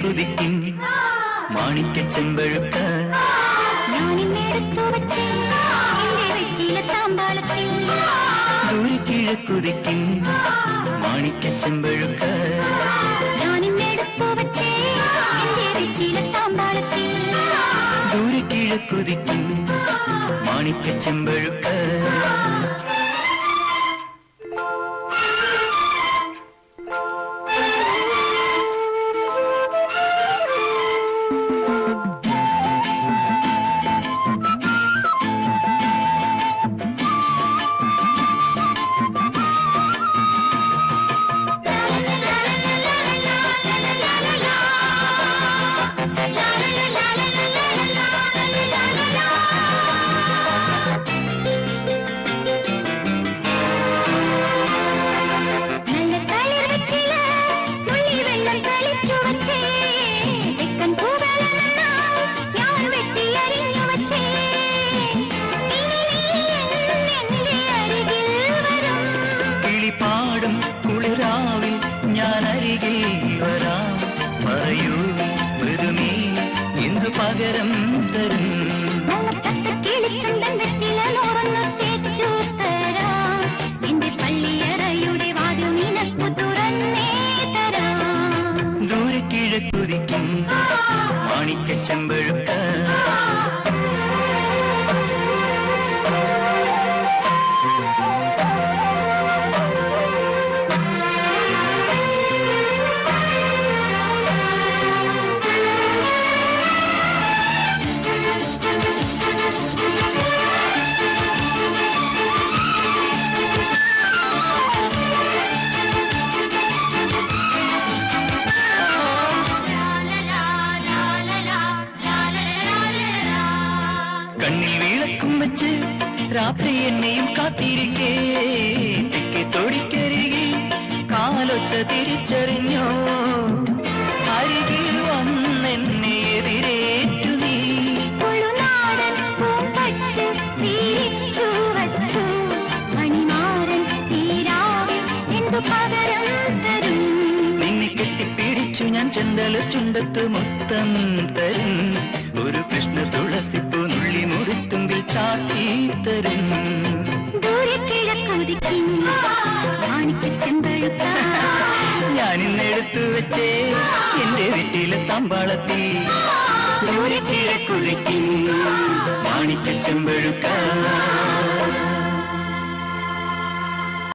കുതിക്കും മാണിക്ക ചെമ്പഴുക്ക ദൂരക്കിഴക്കുതിക്കും മാണിക്ക ചെമ്പഴുക്ക ദൂരക്കിഴക്കുതിക്കും മാണിക്ക ചെമ്പഴുക്ക പകരം തരും ദൂരക്കിഴക്കുതിക്കും മാണിക്ക ചെമ്പഴുക്ക കണ്ണിൽ വിളക്കും വെച്ച് രാത്രി എന്നെയും കാത്തിരിക്കേ തെക്കേ തൊടിക്കരികിൽ കാലൊച്ച തിരിച്ചറിഞ്ഞോ അരികിൽ വന്നെന്നെ എതിരേറ്റു നീ നിന്നെ കെട്ടിപ്പിടിച്ചു ഞാൻ ചെന്തല ചുണ്ടത്ത് മൊത്തം തരും ഒരു കൃഷ്ണ തുളസിപ്പൂ നുള്ളി മുടിത്തുമ്പിൽ ചാത്തി തരും ഞാനിന്നെടുത്തു വെച്ചേ എന്റെ വീട്ടിലെ തമ്പാളത്തിൽ ദൂരക്കിഴക്കുതിക്കും മാണിക്ക ചെമ്പഴുക്ക